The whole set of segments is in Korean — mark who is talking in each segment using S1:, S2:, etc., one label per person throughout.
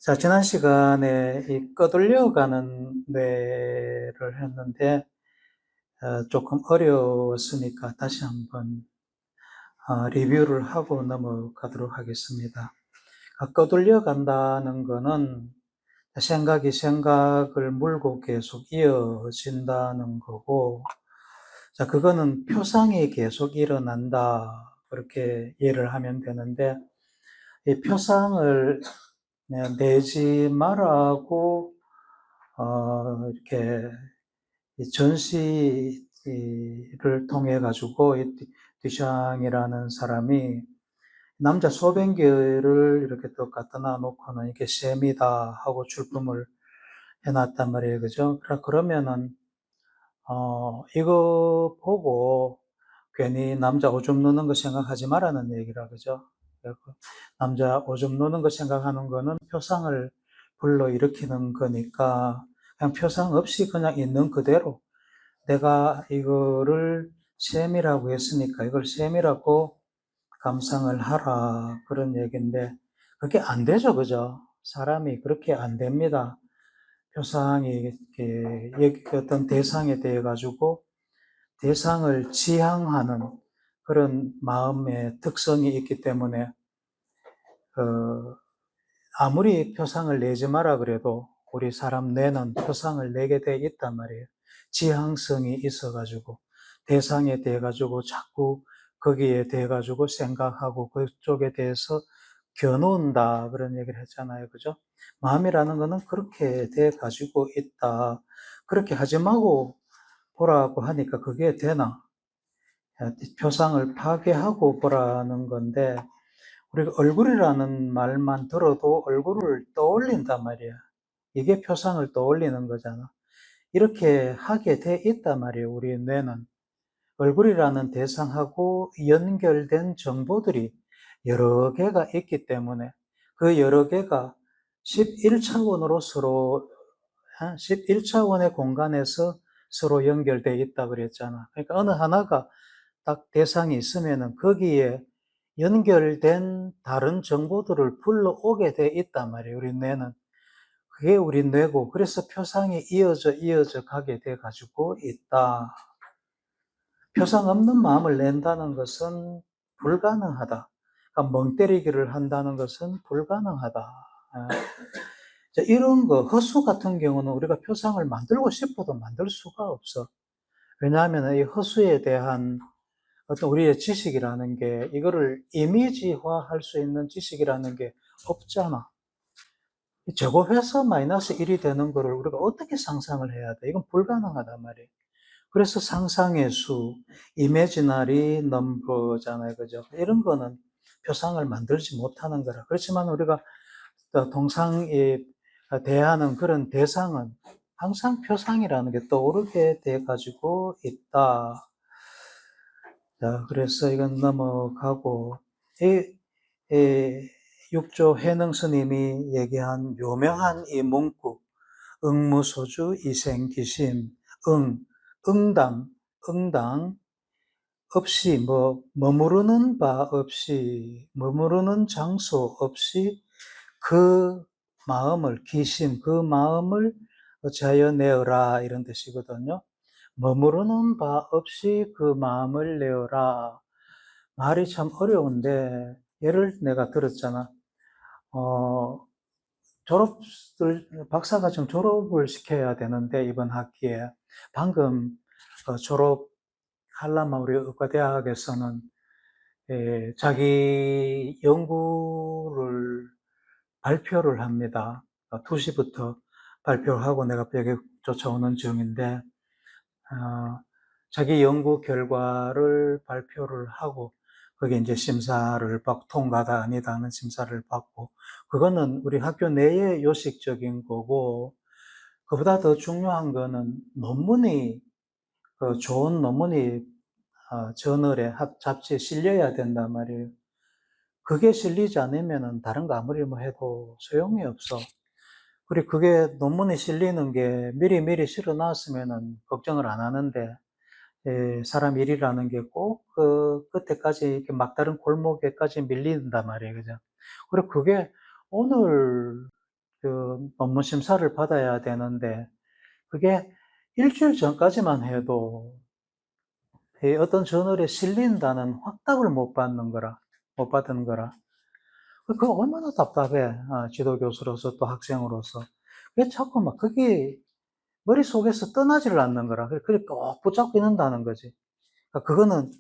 S1: 자, 지난 시간에 이 꺼들려 가는 뇌를 했는데, 조금 어려웠으니까 다시 한번 리뷰를 하고 넘어가도록 하겠습니다. 꺼들려 간다는 거는 생각이 생각을 물고 계속 이어진다는 거고, 자, 그거는 표상이 계속 일어난다. 그렇게 이해를 하면 되는데, 이 표상을 내지 말라고 이렇게 이 전시를 통해 가지고 이 듀샹이라는 사람이 남자 소변기를 이렇게 또 갖다 놔놓고는 이게 셈이다 하고 출품을 해놨단 말이에요, 그죠? 그러면은 이거 보고 괜히 남자 오줌 누는 거 생각하지 말라는 얘기라, 그죠? 남자 오줌 누는 거 생각하는 거는 표상을 불러일으키는 거니까 그냥 표상 없이 그냥 있는 그대로 내가 이거를 셈이라고 했으니까 이걸 셈이라고 감상을 하라, 그런 얘기인데 그게 안 되죠, 그죠? 사람이 그렇게 안 됩니다. 표상이 이렇게 어떤 대상에 대해 가지고 대상을 지향하는 그런 마음의 특성이 있기 때문에 아무리 표상을 내지 마라 그래도 우리 사람 뇌는 표상을 내게 돼 있단 말이에요. 지향성이 있어가지고 대상에 대해 가지고 자꾸 거기에 대해 가지고 생각하고 그쪽에 대해서 겨눈다, 그런 얘기를 했잖아요, 그죠? 마음이라는 거는 그렇게 돼 가지고 있다. 그렇게 하지 말고 보라고 하니까 그게 되나? 표상을 파괴하고 보라는 건데, 우리가 얼굴이라는 말만 들어도 얼굴을 떠올린단 말이야. 이게 표상을 떠올리는 거잖아. 이렇게 하게 돼 있단 말이에요, 우리 뇌는. 얼굴이라는 대상하고 연결된 정보들이 여러 개가 있기 때문에 그 여러 개가 11차원으로 서로, 11차원의 공간에서 서로 연결되어 있다 그랬잖아. 그러니까 어느 하나가 딱 대상이 있으면은 거기에 연결된 다른 정보들을 불러오게 돼 있단 말이에요, 우리 뇌는. 그게 우리 뇌고, 그래서 표상이 이어져 가게 돼 가지고 있다. 표상 없는 마음을 낸다는 것은 불가능하다. 그러니까 멍 때리기를 한다는 것은 불가능하다. 이런 거, 허수 같은 경우는 우리가 표상을 만들고 싶어도 만들 수가 없어. 왜냐하면 이 허수에 대한 어떤 우리의 지식이라는 게, 이거를 이미지화할 수 있는 지식이라는 게 없잖아. 저거 해서 마이너스 1이 되는 거를 우리가 어떻게 상상을 해야 돼? 이건 불가능하단 말이에요. 그래서 상상의 수, 이미지너리 넘버잖아요, 그죠? 이런 거는 표상을 만들지 못하는 거라. 그렇지만 우리가 동상에 대하는 그런 대상은 항상 표상이라는 게 떠오르게 돼 가지고 있다. 자, 그래서 이건 넘어가고, 이 6조 해능 스님이 얘기한 유명한 이 문구, 응무소주 이생기심, 응당, 응당, 없이, 머무르는 바 없이, 머무르는 장소 없이 그 마음을, 기심, 그 마음을 자여내어라, 이런 뜻이거든요. 머무르는 바 없이 그 마음을 내어라. 말이 참 어려운데, 예를 내가 들었잖아. 어, 박사과정 졸업을 시켜야 되는데, 이번 학기에. 방금 졸업하려면 우리 의과대학에서는 자기 연구를 발표를 합니다. 2시부터 발표를 하고 내가 여기 쫓아오는 중인데, 자기 연구 결과를 발표를 하고, 그게 이제 심사를 받고, 통과다 아니다 하는 심사를 받고, 그거는 우리 학교 내의 요식적인 거고, 그보다 더 중요한 거는 논문이, 좋은 논문이 저널에, 잡지에 실려야 된단 말이에요. 그게 실리지 않으면은 다른 거 아무리 해도 소용이 없어. 그리고 그게 논문에 실리는 게 미리 실어놨으면은 걱정을 안 하는데, 사람 일이라는 게 꼭 그 끝에까지 이렇게 막다른 골목에까지 밀린단 말이에요, 그죠? 그리고 그게 오늘 그 논문 심사를 받아야 되는데 그게 일주일 전까지만 해도 어떤 저널에 실린다는 확답을 못 받는 거라, 못 받은 거라. 그거 얼마나 답답해. 지도교수로서 또 학생으로서. 그게 자꾸 막 그게 머릿속에서 떠나지를 않는 거라. 그래 꼭 붙잡고 있는다는 거지. 그러니까 그거는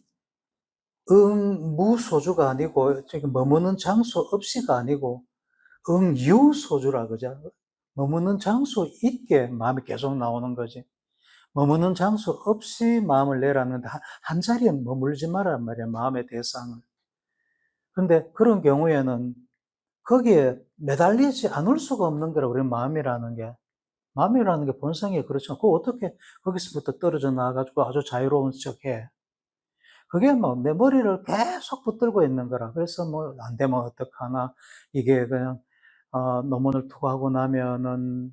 S1: 무소주가 아니고, 저기 머무는 장소 없이가 아니고, 유소주라 그죠? 머무는 장소 있게 마음이 계속 나오는 거지. 머무는 장소 없이 마음을 내라는데, 한 자리에 머물지 말란 말이야, 마음의 대상을. 근데 그런 경우에는 거기에 매달리지 않을 수가 없는 거라, 우리 마음이라는 게. 마음이라는 게 본성이 그렇죠. 그거 어떻게 거기서부터 떨어져 나와가지고 아주 자유로운 척 해. 그게 뭐 내 머리를 계속 붙들고 있는 거라. 그래서 뭐 안 되면 어떡하나. 이게 그냥, 논문을 투고하고 나면은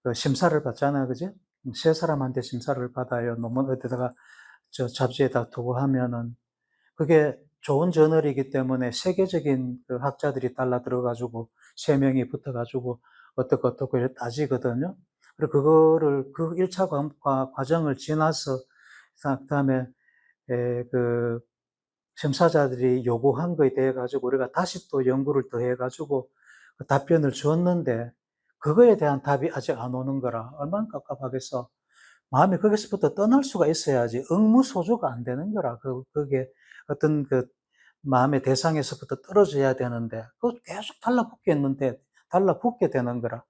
S1: 그 심사를 받잖아요. 그지? 세 사람한테 심사를 받아요. 논문 어디다가 저 잡지에다 두고 하면은 그게 좋은 저널이기 때문에 세계적인 그 학자들이 달라 들어가지고 세 명이 붙어가지고 어떻고 이렇게 따지거든요. 그리고 그거를 그 1차 과정을 지나서 그다음에 그 심사자들이 요구한 거에 대해 가지고 우리가 다시 또 연구를 더 해가지고 그 답변을 줬는데 그거에 대한 답이 아직 안 오는 거라 얼마나 깝깝하겠어. 마음이 거기서부터 떠날 수가 있어야지 응무소조가 안 되는 거라. 그게 어떤 그 마음의 대상에서부터 떨어져야 되는데 그거 계속 달라붙게 되는 거라.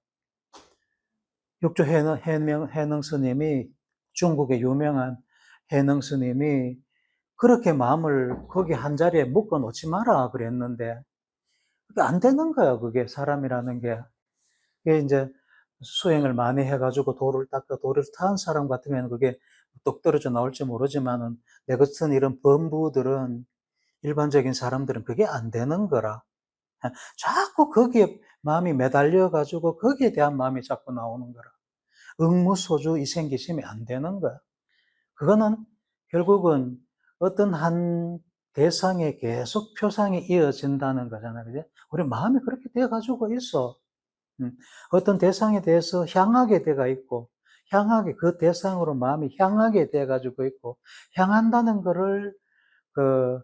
S1: 육조 해능 스님이, 중국의 유명한 해능 스님이 그렇게 마음을 거기 한 자리에 묶어 놓지 마라 그랬는데 그게 안 되는 거야. 그게 사람이라는 게. 그게 이제 수행을 많이 해가지고 도를 닦아 도를 타는 사람 같으면 그게 똑 떨어져 나올지 모르지만은 내 같은 이런 범부들은, 일반적인 사람들은 그게 안 되는 거라. 자꾸 거기에 마음이 매달려 가지고 거기에 대한 마음이 자꾸 나오는 거라. 응무소주 이 생기심이 안 되는 거야. 그거는 결국은 어떤 한 대상에 계속 표상이 이어진다는 거잖아요. 그죠? 우리 마음이 그렇게 돼 가지고 있어. 어떤 대상에 대해서 향하게 돼가 있고, 그 대상으로 마음이 향하게 돼 가지고 있고, 향한다는 거를 그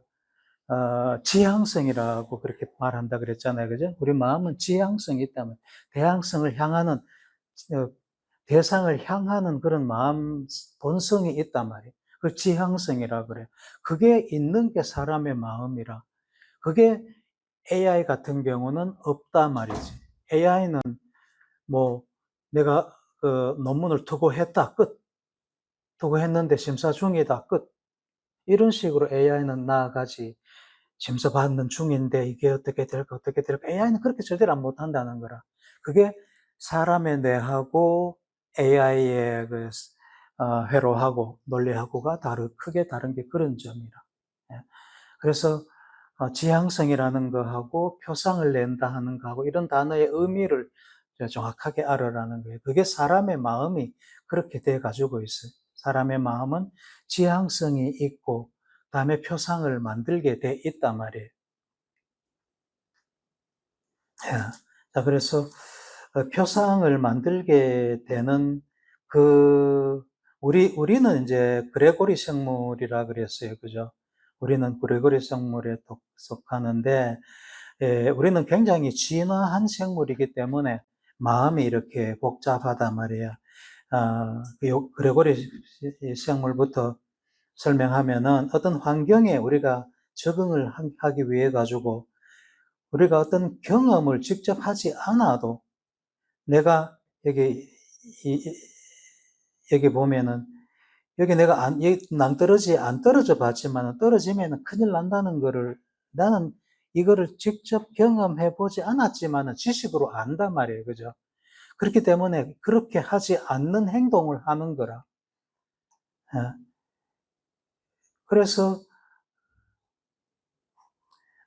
S1: 지향성이라고 그렇게 말한다 그랬잖아요. 그죠? 우리 마음은 지향성이 있다면, 대항성을 향하는, 대상을 향하는 그런 마음, 본성이 있단 말이에요. 그 지향성이라 그래요. 그게 있는 게 사람의 마음이라. 그게 AI 같은 경우는 없단 말이지. AI는 뭐, 내가 그 논문을 투고했다, 끝. 투고했는데 심사 중이다, 끝. 이런 식으로 AI는 나아가지. 심사 받는 중인데 이게 어떻게 될까. AI는 그렇게 절대로 못한다는 거라. 그게 사람의 뇌하고 AI의 그 회로하고 논리하고가 크게 다른 게 그런 점이라. 예. 그래서 지향성이라는 거하고 표상을 낸다 하는 거하고 이런 단어의 의미를 정확하게 알아라는 거예요. 그게 사람의 마음이 그렇게 돼 가지고 있어요. 사람의 마음은 지향성이 있고 그다음에 표상을 만들게 돼 있단 말이에요. 예. 자, 그래서 표상을 만들게 되는 그 우리는 이제 그레고리 생물이라 그랬어요. 그죠? 우리는 그레고리 생물에 속하는데 우리는 굉장히 진화한 생물이기 때문에 마음이 이렇게 복잡하단 말이에요. 그레고리 생물부터 설명하면은 어떤 환경에 우리가 적응을 하기 위해 가지고 우리가 어떤 경험을 직접 하지 않아도 내가 여기 여기 보면은 여기 내가 낭떠러지 안 떨어져 봤지만 떨어지면은 큰일 난다는 거를 나는 이거를 직접 경험해 보지 않았지만은 지식으로 안단 말이에요. 그죠? 그렇기 때문에 그렇게 하지 않는 행동을 하는 거라. 예. 그래서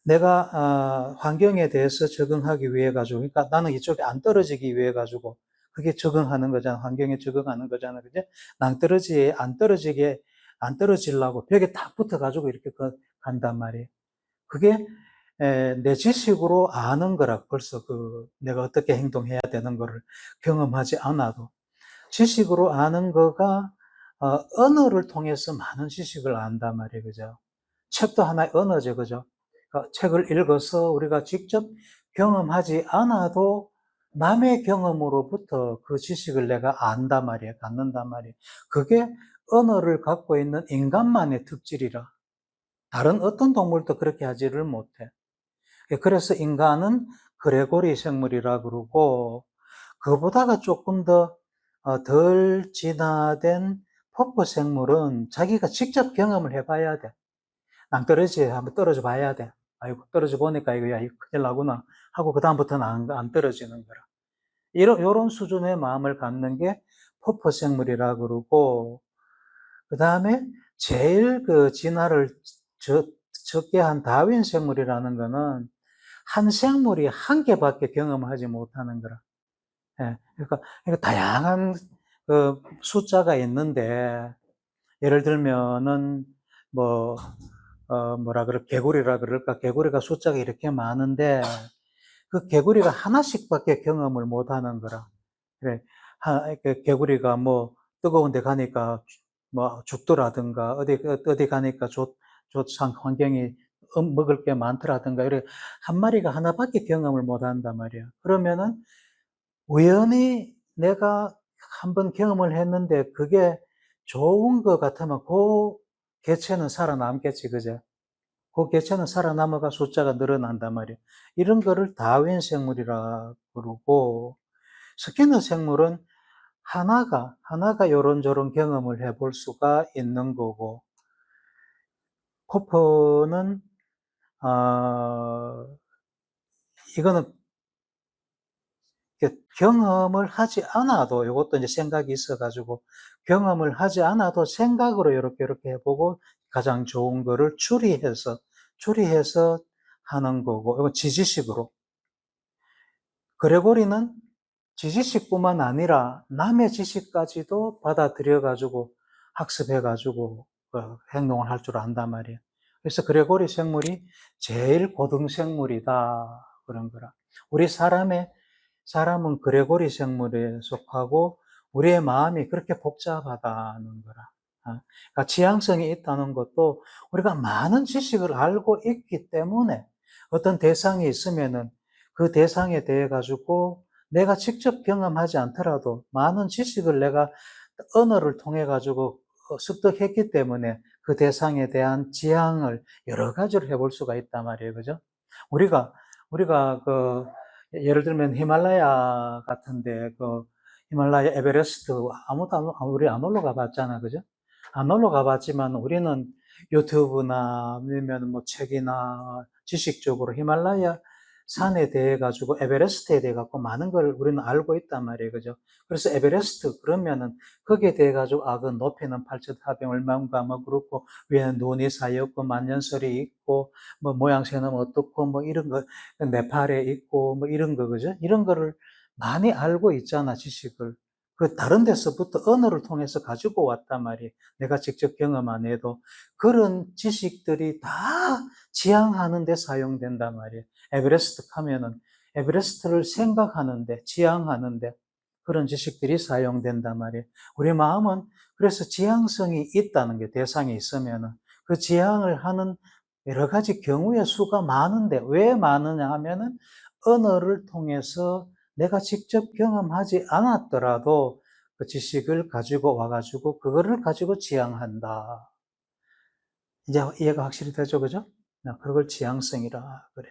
S1: 내가 환경에 대해서 적응하기 위해 가지고, 그러니까 나는 이쪽에 안 떨어지기 위해 가지고 그게 적응하는 거잖아. 환경에 적응하는 거잖아. 그죠? 낭떠러지에 안 떨어지려고 벽에 딱 붙어 가지고 이렇게 간단 말이에요. 그게 내 지식으로 아는 거라 벌써 내가 어떻게 행동해야 되는 거를 경험하지 않아도 지식으로 아는 거가 언어를 통해서 많은 지식을 안단 말이에요. 그죠? 책도 하나의 언어죠. 그죠? 그러니까 책을 읽어서 우리가 직접 경험하지 않아도 남의 경험으로부터 그 지식을 내가 안단 말이에요. 갖는단 말이에요. 그게 언어를 갖고 있는 인간만의 특질이라. 다른 어떤 동물도 그렇게 하지를 못해. 그래서 인간은 그레고리 생물이라 그러고, 그보다가 조금 덜 진화된 포포 생물은 자기가 직접 경험을 해봐야 돼. 낭떠러지에 한번 떨어져 봐야 돼. 아이고, 떨어져 보니까 이거, 야, 이거 큰일 나구나. 하고, 그다음부터는 안 떨어지는 거라. 요런 수준의 마음을 갖는 게 포포 생물이라 그러고, 그 다음에 제일 진화를 적게 한 다윈 생물이라는 거는 한 생물이 한 개밖에 경험하지 못하는 거라. 예, 그러니까 다양한 숫자가 있는데, 예를 들면은 뭐 개구리라 그럴까? 개구리가 숫자가 이렇게 많은데 그 개구리가 하나씩밖에 경험을 못하는 거라. 그래, 개구리가 뭐 뜨거운 데 가니까 뭐 죽더라든가 어디 가니까 좋상 환경이 먹을 게 많더라든가 이래 한 마리가 하나밖에 경험을 못 한단 말이야. 그러면은 우연히 내가 한번 경험을 했는데 그게 좋은 것 같으면 그 개체는 살아남겠지, 그죠? 그 개체는 살아남아가 숫자가 늘어난단 말이에요. 이런 거를 다윈 생물이라 그러고, 스키너 생물은 하나가 요런저런 경험을 해볼 수가 있는 거고, 포퍼는, 이거는 경험을 하지 않아도, 이것도 이제 생각이 있어가지고, 경험을 하지 않아도 생각으로 이렇게 해보고, 가장 좋은 거를 추리해서 하는 거고, 이건 지지식으로. 그레고리는 지지식뿐만 아니라 남의 지식까지도 받아들여가지고 학습해가지고 행동을 할 줄 안단 말이에요. 그래서 그레고리 생물이 제일 고등생물이다. 그런 거라. 사람은 그레고리 생물에 속하고 우리의 마음이 그렇게 복잡하다는 거라. 그러니까 지향성이 있다는 것도 우리가 많은 지식을 알고 있기 때문에 어떤 대상이 있으면은 그 대상에 대해 가지고 내가 직접 경험하지 않더라도 많은 지식을 내가 언어를 통해 가지고 습득했기 때문에 그 대상에 대한 지향을 여러 가지로 해볼 수가 있단 말이에요. 그죠? 우리가 예를 들면 히말라야 같은데 히말라야 에베레스트 우리 안 올라가 봤잖아. 그죠? 안 올라가 봤지만 우리는 유튜브나 아니면 뭐 책이나 지식적으로 히말라야 산에 대해 가지고 에베레스트에 대해 갖고 많은 걸 우리는 알고 있단 말이에요. 그죠? 그래서 에베레스트 그러면은 거기에 대해 가지고 그 높이는 8,400 얼마인가 뭐 그렇고 위에는 눈이 쌓였고 만년설이 있고 뭐 모양새는 어떻고 뭐 이런 거 네팔에 있고 뭐 이런 거 그죠? 이런 거를 많이 알고 있잖아, 지식을. 다른 데서부터 언어를 통해서 가지고 왔단 말이에요. 내가 직접 경험 안 해도 그런 지식들이 다 지향하는 데 사용된단 말이에요. 에베레스트 하면은 에베레스트를 생각하는데, 지향하는데 그런 지식들이 사용된단 말이에요. 우리 마음은 그래서 지향성이 있다는 게 대상이 있으면은 그 지향을 하는 여러 가지 경우의 수가 많은데 왜 많으냐 하면은 언어를 통해서 내가 직접 경험하지 않았더라도 그 지식을 가지고 와가지고 그거를 가지고 지향한다. 이제 이해가 확실히 되죠, 그죠? 그걸 지향성이라 그래.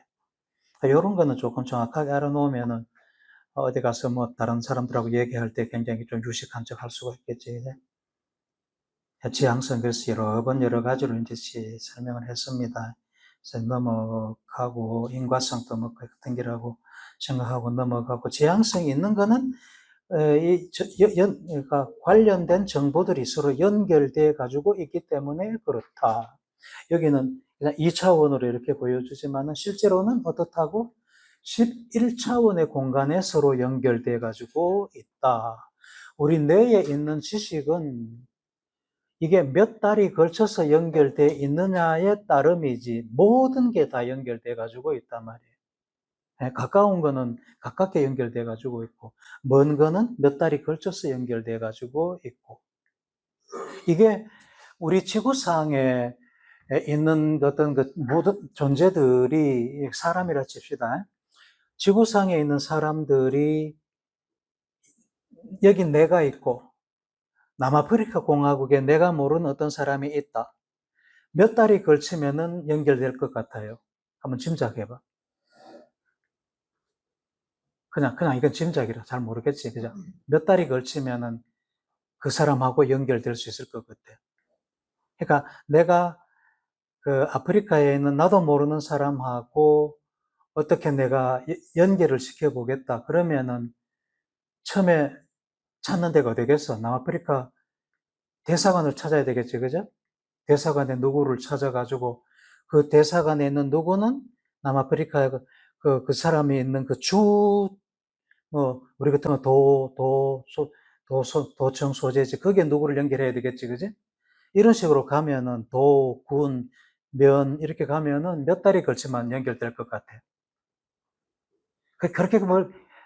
S1: 이런 거는 조금 정확하게 알아놓으면은 어디 가서 뭐 다른 사람들하고 얘기할 때 굉장히 좀 유식한 척 할 수가 있겠지. 지향성 그래서 여러 번 여러 가지로 이제 설명을 했습니다. 그래서 넘어가고 인과성도 뭐 같은 기라고 생각하고 넘어가고 지향성이 있는 거는 그러니까 관련된 정보들이 서로 연결돼 가지고 있기 때문에 그렇다. 여기는 그냥 2차원으로 이렇게 보여주지만은 실제로는 어떻다고? 11차원의 공간에 서로 연결돼 가지고 있다. 우리 뇌에 있는 지식은 이게 몇 달이 걸쳐서 연결되어 있느냐에 따름이지 모든 게 다 연결돼 가지고 있단 말이에요. 가까운 거는 가깝게 연결돼 가지고 있고 먼 거는 몇 달이 걸쳐서 연결돼 가지고 있고 이게 우리 지구상에 있는 어떤 그 모든 존재들이 사람이라 칩시다. 지구상에 있는 사람들이 여기 내가 있고 남아프리카 공화국에 내가 모르는 어떤 사람이 있다. 몇 달이 걸치면은 연결될 것 같아요. 한번 짐작해봐. 그냥 이건 짐작이라 잘 모르겠지. 그죠? 몇 달이 걸치면은 그 사람하고 연결될 수 있을 것 같아. 그러니까 내가 그 아프리카에 있는 나도 모르는 사람하고 어떻게 내가 연결을 시켜보겠다. 그러면은 처음에 찾는 데가 어디겠어? 남아프리카 대사관을 찾아야 되겠지. 그죠? 대사관에 누구를 찾아가지고 그 대사관에 있는 누구는 남아프리카에 그 사람이 있는 그 우리 같은 거 도청 소재지. 거기에 누구를 연결해야 되겠지. 그지? 이런 식으로 가면은 군, 면, 이렇게 가면은 몇 달이 걸치면 연결될 것 같아. 그렇게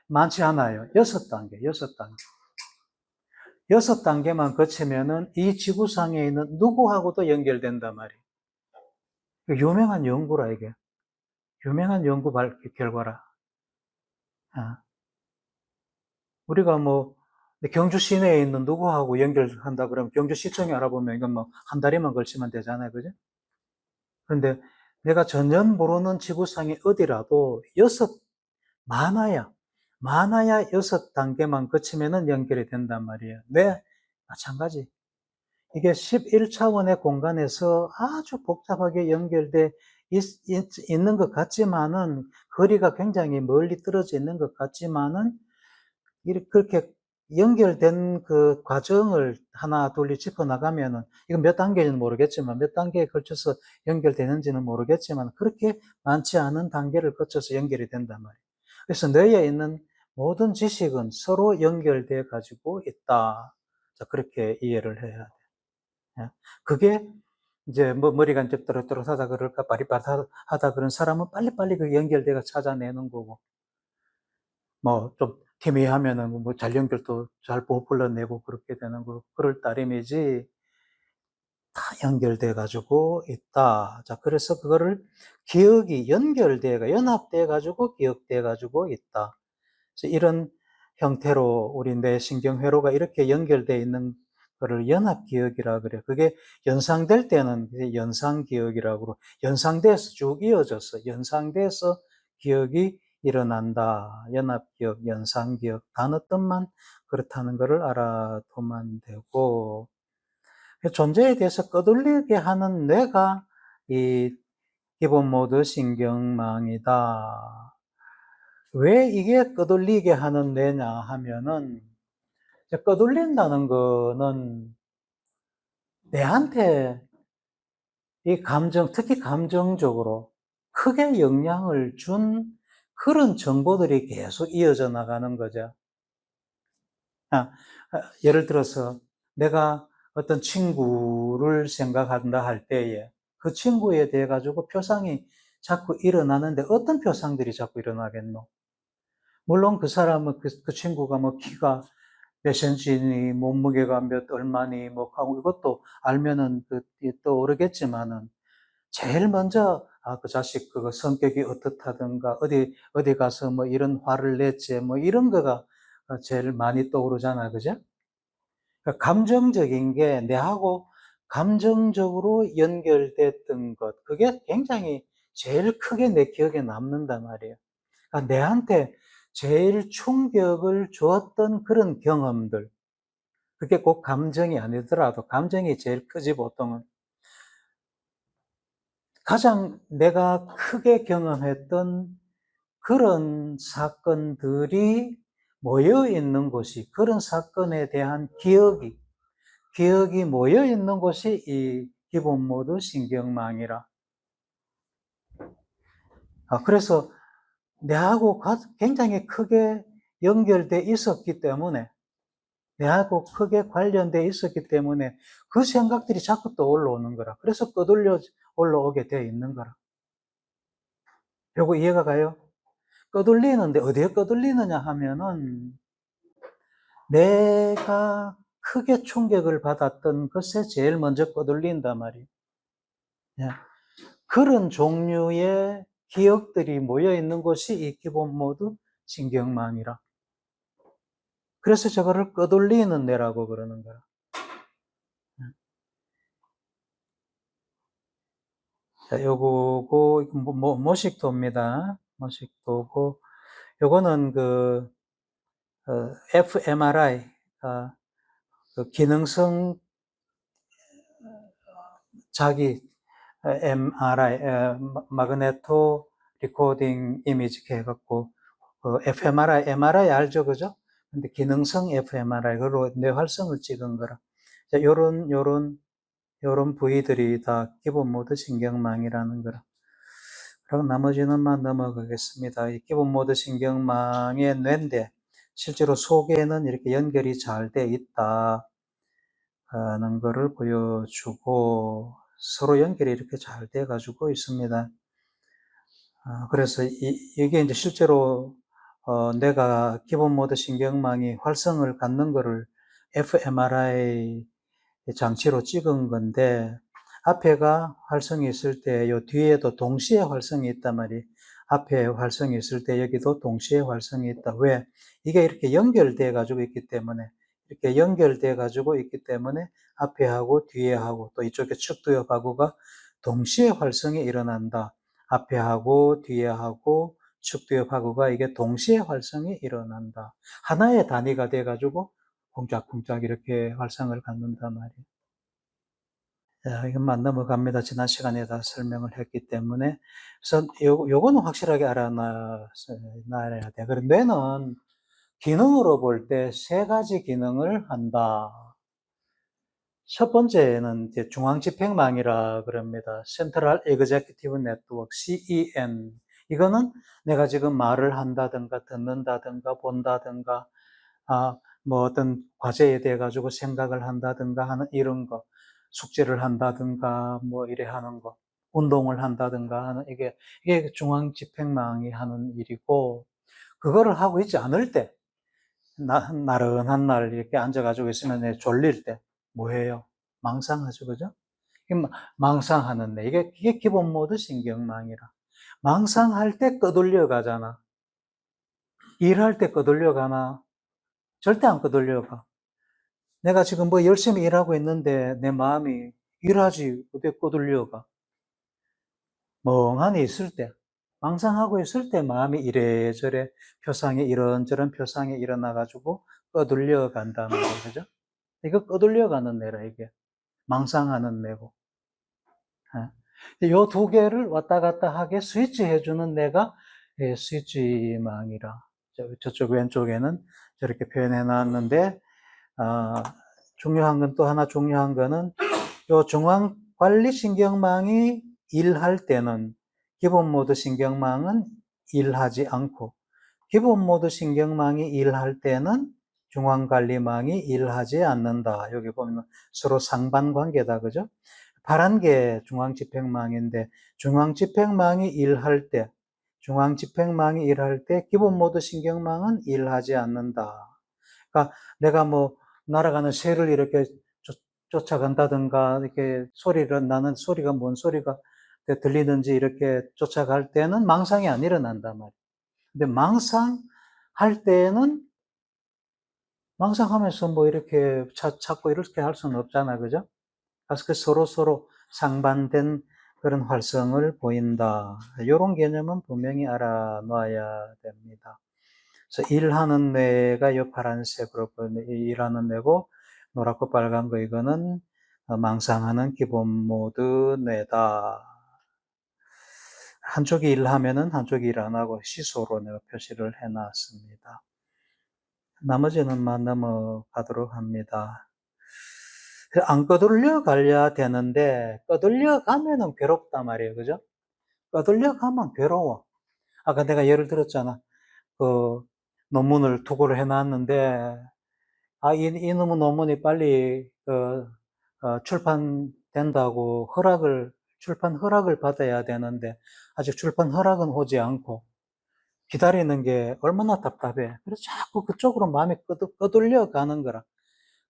S1: 많지 않아요. 6단계, 6단계. 6단계만 거치면은 이 지구상에 있는 누구하고도 연결된단 말이에요. 유명한 연구라, 이게. 유명한 연구 결과라. 아. 우리가 경주 시내에 있는 누구하고 연결한다 그러면 경주시청에 알아보면 이건 한 다리만 걸치면 되잖아요. 그죠? 그런데 내가 전혀 모르는 지구상에 어디라도 많아야 6단계만 거치면은 연결이 된단 말이에요. 왜? 마찬가지. 이게 11차원의 공간에서 아주 복잡하게 연결돼 있는 것 같지만은, 거리가 굉장히 멀리 떨어져 있는 것 같지만은, 그렇게 연결된 그 과정을 하나, 둘 짚어나가면은, 이건 몇 단계인지는 모르겠지만, 몇 단계에 걸쳐서 연결되는지는 모르겠지만, 그렇게 많지 않은 단계를 거쳐서 연결이 된단 말이에요. 그래서 너에 있는 모든 지식은 서로 연결되어 가지고 있다. 자, 그렇게 이해를 해야 돼요. 예. 그게 이제 머리가 이제 또렷또렷하다 그럴까, 빠릿빠릿하다 그런 사람은 빨리빨리 그 연결돼가 찾아내는 거고, 좀 희미하면은 잘 연결도 잘 불러내고 그렇게 되는 거, 그럴 따름이지, 다 연결돼 가지고 있다. 자, 그래서 그거를 기억이 연합돼 가지고 기억돼 가지고 있다. 그래서 이런 형태로 우리 뇌 신경회로가 이렇게 연결돼 있는 거를 연합기억이라 그래요. 그게 연상될 때는 연상기억이라고 그러고, 연상돼서 쭉 이어져서 연상돼서 기억이 일어난다. 연합기억, 연상기억, 단어 뜻만 그렇다는 것을 알아두면 되고, 존재에 대해서 꺼돌리게 하는 뇌가 이 기본 모드 신경망이다. 왜 이게 꺼돌리게 하는 뇌냐 하면은, 꺼돌린다는 거는 내한테 이 특히 감정적으로 크게 영향을 준 그런 정보들이 계속 이어져 나가는 거죠. 예를 들어서 내가 어떤 친구를 생각한다 할 때에 그 친구에 대해 가지고 표상이 자꾸 일어나는데 어떤 표상들이 자꾸 일어나겠노? 물론 그 사람은 그 친구가 키가 몇 센치니, 몸무게가 얼마니, 하고 이것도 알면은 떠오르겠지만은, 제일 먼저, 그 자식 그거 성격이 어떻다든가, 어디 가서 이런 화를 냈지, 이런 거가 제일 많이 떠오르잖아. 그죠? 그러니까 감정적인 게 내하고 감정적으로 연결됐던 것, 그게 굉장히 제일 크게 내 기억에 남는단 말이에요. 그러니까 내한테 제일 충격을 주었던 그런 경험들, 그게 꼭 감정이 아니더라도 감정이 제일 크지 보통은. 가장 내가 크게 경험했던 그런 사건들이 모여 있는 곳이, 그런 사건에 대한 기억이 모여 있는 곳이 이 기본 모드 신경망이라. 그래서 내하고 굉장히 크게 연결돼 있었기 때문에 내하고 크게 관련되어 있었기 때문에 그 생각들이 자꾸 또 올라오는 거라. 그래서 떠돌려 올라오게 되어 있는 거라. 요거 이해가 가요? 떠돌리는데 어디에 떠돌리느냐 하면은 내가 크게 충격을 받았던 것에 제일 먼저 떠돌린단 말이에요. 예. 그런 종류의 기억들이 모여 있는 곳이 이 기본 모드 신경망이라. 그래서 저거를 끄돌리는 뇌라고 그러는 거라. 자, 요거 모식도입니다. 모식도고, 요거는 fMRI, 그 기능성 자기 MRI, 마그네토 리코딩 이미지 해갖고, fMRI, MRI 알죠, 그죠? 근데 기능성 fMRI, 그걸로 뇌활성을 찍은 거라. 자, 요런 부위들이 다 기본 모드 신경망이라는 거라. 그럼 나머지는만 넘어가겠습니다. 이 기본 모드 신경망의 뇌인데, 실제로 속에는 이렇게 연결이 잘 돼 있다는 것을 보여주고, 서로 연결이 이렇게 잘 돼 가지고 있습니다. 그래서 이게 이제 실제로 뇌가 기본 모드 신경망이 활성을 갖는 것을 fMRI 장치로 찍은 건데, 앞에가 활성이 있을 때 요 뒤에도 동시에 활성이 있단 말이에요. 앞에 활성이 있을 때 여기도 동시에 활성이 있다. 왜? 이게 이렇게 연결돼 가지고 있기 때문에, 이렇게 연결돼 가지고 있기 때문에 앞에 하고 뒤에 하고 또 이쪽에 측두엽하고가 동시에 활성이 일어난다. 앞에 하고 뒤에 하고 측두엽하고가 이게 동시에 활성이 일어난다. 하나의 단위가 돼 가지고 쿵짝쿵짝 이렇게 활성을 갖는단 말이에요. 자, 이것만 넘어갑니다. 지난 시간에 다 설명을 했기 때문에. 그래서 요거는 확실하게 알아놔야 돼. 그럼 뇌는 기능으로 볼 때 세 가지 기능을 한다. 첫 번째는 이제 중앙집행망이라 그럽니다. Central Executive Network, CEN. 이거는 내가 지금 말을 한다든가 듣는다든가 본다든가, 뭐 어떤 과제에 대해 가지고 생각을 한다든가 하는 이런 거, 숙제를 한다든가 뭐 이래 하는 거, 운동을 한다든가 하는 이게 중앙집행망이 하는 일이고, 그거를 하고 있지 않을 때, 나른한 날 이렇게 앉아가지고 있으면 졸릴 때 뭐 해요? 망상하죠, 그죠? 망상하는데 이게 기본 모드 신경망이라. 망상할 때 끄돌려 가잖아. 일할 때 끄돌려 가나? 절대 안 끄돌려 가. 내가 지금 뭐 열심히 일하고 있는데 내 마음이 일하지 어떻게 끄돌려 가? 멍하니 있을 때, 망상하고 있을 때 마음이 이래저래 표상이 이런저런 표상이 일어나가지고 끄돌려 간다는 거죠, 그죠? 이거 끄돌려 가는 내라, 이게. 망상하는 내고. 요 두 개를 왔다 갔다 하게 스위치 해주는 내가 스위치망이라. 저쪽 왼쪽에는 저렇게 표현해 놨는데, 중요한 건 또 하나 중요한 거는 요 중앙관리신경망이 일할 때는 기본 모드 신경망은 일하지 않고, 기본 모드 신경망이 일할 때는 중앙관리망이 일하지 않는다. 여기 보면 서로 상반관계다, 그죠? 파란 게 중앙집행망인데, 중앙집행망이 일할 때 기본 모드 신경망은 일하지 않는다. 그러니까 내가 뭐 날아가는 새를 이렇게 쫓아간다든가, 이렇게 나는 소리가 뭔 소리가 들리는지 이렇게 쫓아갈 때는 망상이 안 일어난단 말이에요. 근데 망상할 때는 망상하면서 뭐 이렇게 찾고 이렇게 할 수는 없잖아, 그죠? 그래서 그 서로 상반된 그런 활성을 보인다. 이런 개념은 분명히 알아놔야 됩니다. 그래서 일하는 뇌가 이 파란색으로 보이는 일하는 뇌고, 노랗고 빨간 거 이거는 망상하는 기본 모드 뇌다. 한쪽이 일하면은 한쪽이 일 안 하고 시소로 내가 표시를 해놨습니다. 나머지는만 넘어가도록 합니다. 안 꺼들려 가야 되는데 꺼들려 가면은 괴롭단 말이에요, 그죠? 꺼들려 가면 괴로워. 아까 내가 예를 들었잖아. 그 논문을 투고를 해놨는데 이놈의 논문이 빨리 출판된다고 출판 허락을 받아야 되는데 아직 출판 허락은 오지 않고 기다리는 게 얼마나 답답해. 그래서 자꾸 그쪽으로 마음이 꺼들려 가는 거라.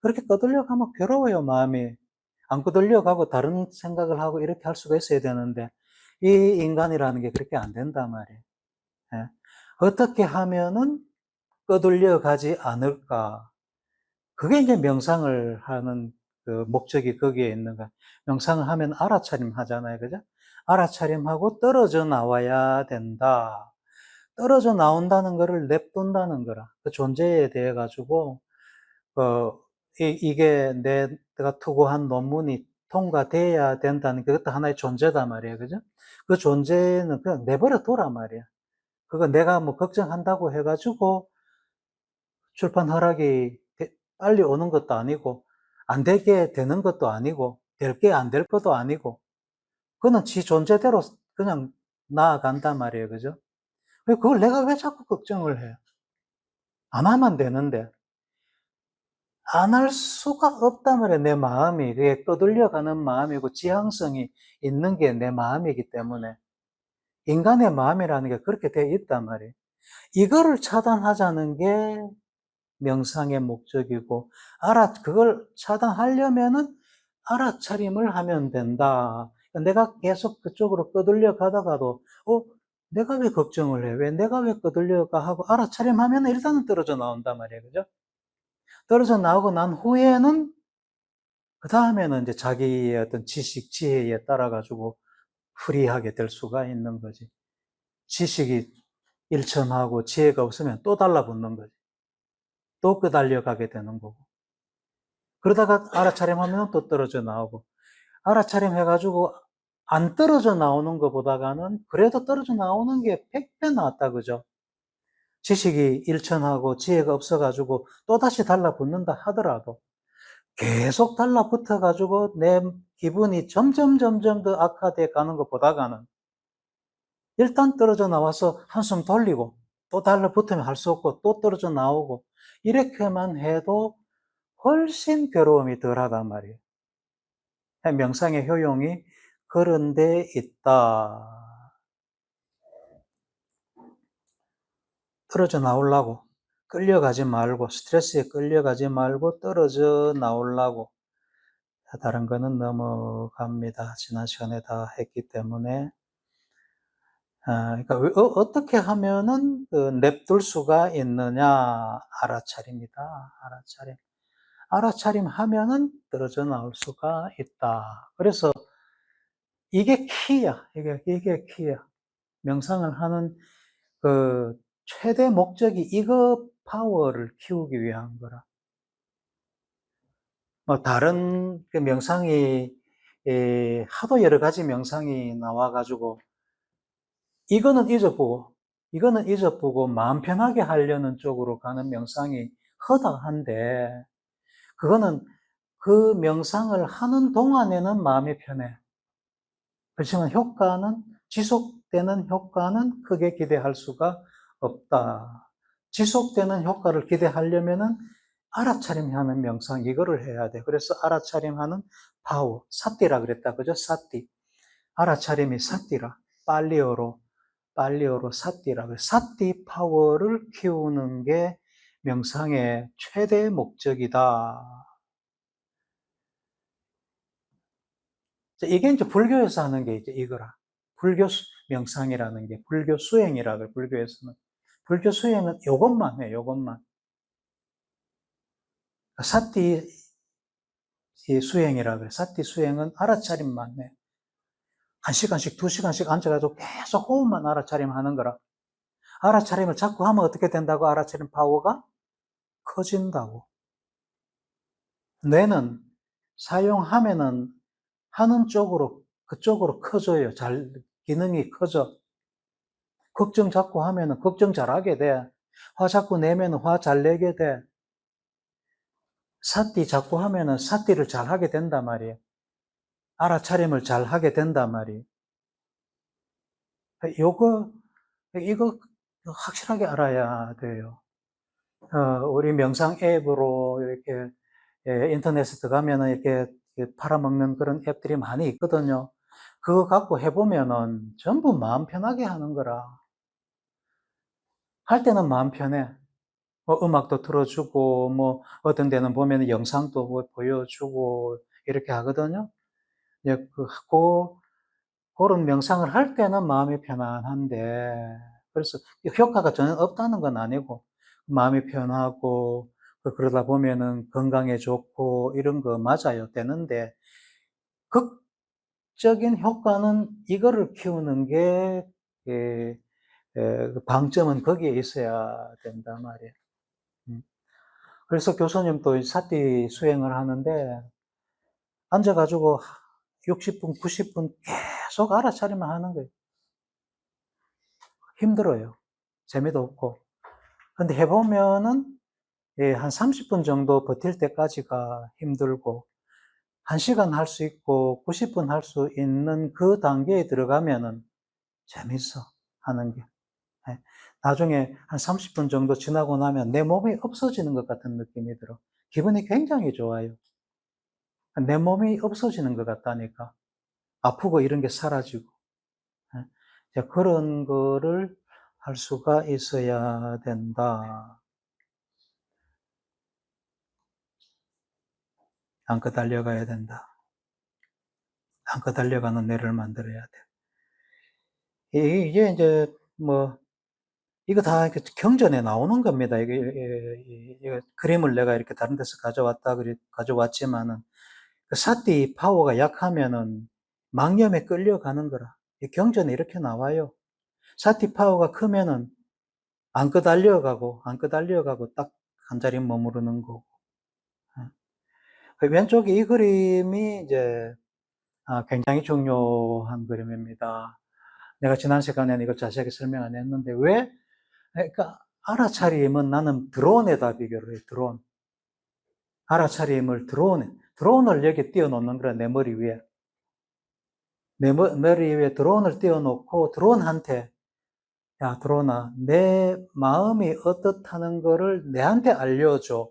S1: 그렇게 꺼들려 가면 괴로워요, 마음이. 안 꺼들려 가고 다른 생각을 하고 이렇게 할 수가 있어야 되는데 이 인간이라는 게 그렇게 안 된단 말이에요. 예. 어떻게 하면은 꺼들려 가지 않을까? 그게 이제 명상을 하는 그 목적이 거기에 있는 거야. 명상을 하면 알아차림 하잖아요. 그죠? 알아차림하고 떨어져 나와야 된다. 떨어져 나온다는 거를 냅둔다는 거라. 그 존재에 대해 가지고, 이게 내가 투고한 논문이 통과돼야 된다는 게 그것도 하나의 존재다 말이에요. 그죠? 그 존재는 그냥 내버려 둬라 말이야. 그거 내가 뭐 걱정한다고 해가지고 출판 허락이 빨리 오는 것도 아니고, 안 되게 되는 것도 아니고, 될 게 안 될 것도 아니고, 그거는 지 존재대로 그냥 나아간단 말이에요. 그죠? 그걸 내가 왜 자꾸 걱정을 해? 안 하면 되는데. 안 할 수가 없단 말이에요. 내 마음이. 그게 떠들려가는 마음이고, 지향성이 있는 게 내 마음이기 때문에. 인간의 마음이라는 게 그렇게 되어 있단 말이에요. 이거를 차단하자는 게 명상의 목적이고, 그걸 차단하려면은 알아차림을 하면 된다. 내가 계속 그쪽으로 떠들려 가다가도, 내가 왜 걱정을 해? 내가 왜 떠들려가? 하고 알아차림하면 일단은 떨어져 나온단 말이에요. 그죠? 떨어져 나오고 난 후에는, 그 다음에는 이제 자기의 어떤 지식, 지혜에 따라가지고 프리하게 될 수가 있는 거지. 지식이 일천하고 지혜가 없으면 또 달라붙는 거지. 또 끄달려가게 되는 거고. 그러다가 알아차림하면 또 떨어져 나오고, 알아차림해가지고 안 떨어져 나오는 것보다는 그래도 떨어져 나오는 게 100배 낫다, 그죠? 지식이 일천하고 지혜가 없어가지고 또다시 달라붙는다 하더라도 계속 달라붙어가지고 내 기분이 점점 더 악화돼 가는 것보다는 일단 떨어져 나와서 한숨 돌리고 또 달라붙으면 할 수 없고 또 떨어져 나오고 이렇게만 해도 훨씬 괴로움이 덜하단 말이에요. 명상의 효용이 그런 데 있다. 떨어져 나오려고 끌려가지 말고 스트레스에 끌려가지 말고 떨어져 나오려고 다른 거는 넘어갑니다. 지난 시간에 다 했기 때문에 그러니까 어떻게 하면은 냅둘 수가 있느냐 알아차림이다. 알아차림. 알아차림 하면은 떨어져 나올 수가 있다. 그래서 이게 키야. 이게 키야. 명상을 하는 그 최대 목적이 이거 파워를 키우기 위한 거라. 뭐 다른 그 명상이 하도 여러 가지 명상이 나와가지고 이거는 잊어보고 마음 편하게 하려는 쪽으로 가는 명상이 허다한데 그거는 그 명상을 하는 동안에는 마음이 편해. 그렇지만 지속되는 효과는 크게 기대할 수가 없다. 지속되는 효과를 기대하려면은 알아차림하는 명상, 이거를 해야 돼. 그래서 알아차림하는 파워, 사띠라 그랬다. 그죠? 사띠. 알아차림이 사띠라. 빨리어로 사띠라. 사띠 파워를 키우는 게 명상의 최대 목적이다. 이게 이제 불교에서 하는 게 이제 이거라. 불교 명상이라는 게 불교 수행이라 그래, 불교에서는. 불교 수행은 요것만 해, 요것만. 사띠 수행이라 그래. 사띠 수행은 알아차림만 해. 1시간씩, 2시간씩 앉아가지고 계속 호흡만 알아차림 하는 거라. 알아차림을 자꾸 하면 어떻게 된다고? 알아차림 파워가 커진다고. 뇌는 사용하면은 하는 쪽으로, 그쪽으로 커져요. 기능이 커져. 걱정 자꾸 하면은 걱정 잘 하게 돼. 화 자꾸 내면은 화 잘 내게 돼. 사띠 자꾸 하면은 사띠를 잘 하게 된단 말이에요. 알아차림을 잘 하게 된단 말이에요. 이거 확실하게 알아야 돼요. 우리 명상 앱으로 이렇게 인터넷에 들어가면은 이렇게 팔아먹는 그런 앱들이 많이 있거든요. 그거 갖고 해보면은 전부 마음 편하게 하는 거라. 할 때는 마음 편해. 음악도 틀어주고, 뭐, 어떤 데는 보면 영상도 뭐 보여주고, 이렇게 하거든요. 예, 그런 명상을 할 때는 마음이 편안한데, 그래서 효과가 전혀 없다는 건 아니고, 마음이 편하고, 그러다 보면은 건강에 좋고, 이런 거 맞아요. 되는데, 극적인 효과는 이거를 키우는 게, 예, 방점은 거기에 있어야 된단 말이에요. 그래서 교수님도 사티 수행을 하는데, 앉아가지고 60분, 90분 계속 알아차리만 하는 거예요. 힘들어요. 재미도 없고. 근데 해보면은, 한 30분 정도 버틸 때까지가 힘들고, 1시간 할 수 있고, 90분 할 수 있는 그 단계에 들어가면은 재밌어. 하는 게. 예. 나중에 한 30분 정도 지나고 나면 내 몸이 없어지는 것 같은 느낌이 들어. 기분이 굉장히 좋아요. 내 몸이 없어지는 것 같다니까. 아프고 이런 게 사라지고. 예. 그런 거를 할 수가 있어야 된다. 안고 달려가야 된다. 안고 달려가는 뇌를 만들어야 돼. 이게 이제 뭐 이거 다 경전에 나오는 겁니다. 이게 그림을 내가 이렇게 다른 데서 가져왔지만은 그 사띠 파워가 약하면은 망념에 끌려가는 거라. 경전에 이렇게 나와요. 사띠 파워가 크면은 안 끄달려가고 딱 한 자리 머무르는 거고. 그 왼쪽에 이 그림이 이제 굉장히 중요한 그림입니다. 내가 지난 시간에는 이걸 자세하게 설명 안 했는데 왜? 그러니까 알아차림은 나는 드론에다 비교를 해요. 드론. 알아차림을 드론을 여기 띄워놓는 거야. 내 머리 위에. 내 머리 위에 드론을 띄워놓고 드론한테 야 드론아 내 마음이 어떻다는 거를 내한테 알려줘.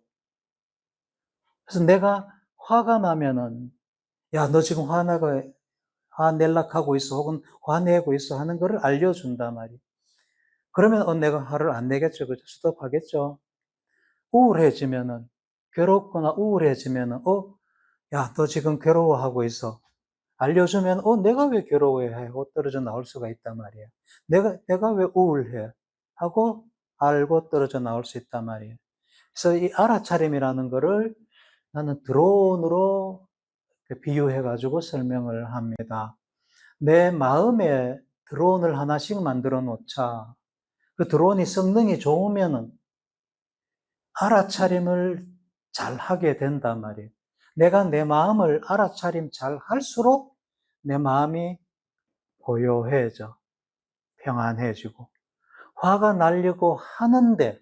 S1: 그래서 내가 화가 나면은 야 너 지금 화낼락하고 있어 혹은 화내고 있어 하는 거를 알려준단 말이야. 그러면 내가 화를 안 내겠죠. 그죠? 스톱하겠죠. 우울해지면은 괴롭거나 우울해지면은 야 너 지금 괴로워하고 있어. 알려주면 내가 왜 괴로워해 하고 떨어져 나올 수가 있단 말이에요. 내가 왜 우울해 하고 알고 떨어져 나올 수 있단 말이에요. 그래서 이 알아차림이라는 거를 나는 드론으로 비유해 가지고 설명을 합니다. 내 마음에 드론을 하나씩 만들어 놓자. 그 드론이 성능이 좋으면은 알아차림을 잘 하게 된단 말이에요. 내가 내 마음을 알아차림 잘 할수록 내 마음이 고요해져. 평안해지고. 화가 나려고 하는데,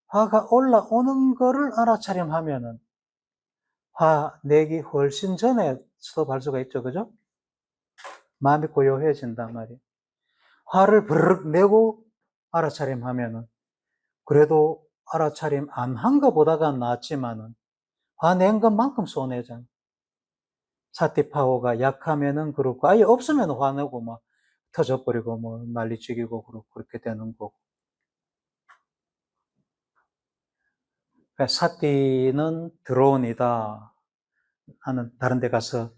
S1: 화가 올라오는 거를 알아차림하면은 화 내기 훨씬 전에 스톱할 수가 있죠. 그죠? 마음이 고요해진단 말이에요. 화를 부르륵 내고 알아차림하면은 그래도 알아차림 안 한 것보다가 낫지만은 화낸 것만큼 손해잖아. 사티파워가 약하면은 그렇고 아예 없으면 화내고 막 터져버리고 뭐 난리치기고 그렇게 되는 거고. 그러니까 사티는 드론이다 하는 다른 데 가서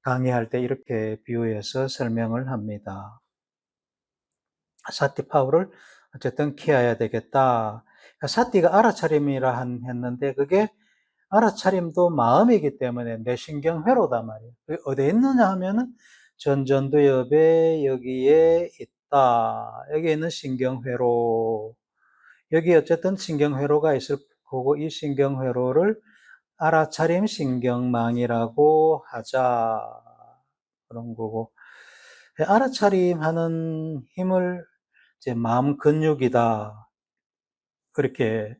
S1: 강의할 때 이렇게 비유해서 설명을 합니다. 사티 파워를 어쨌든 키워야 되겠다. 그러니까 사티가 알아차림이라 했는데 그게 알아차림도 마음이기 때문에 뇌신경회로단 말이에요. 그게 어디에 있느냐 하면은 전전두엽에 여기에 있다. 여기 있는 신경회로. 여기 어쨌든 신경회로가 있을 거고 이 신경회로를 알아차림 신경망이라고 하자. 그런 거고. 알아차림 하는 힘을 이제 마음 근육이다. 그렇게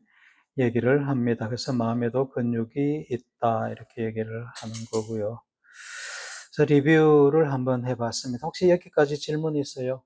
S1: 얘기를 합니다. 그래서 마음에도 근육이 있다. 이렇게 얘기를 하는 거고요. 그래서 리뷰를 한번 해봤습니다. 혹시 여기까지 질문 있어요?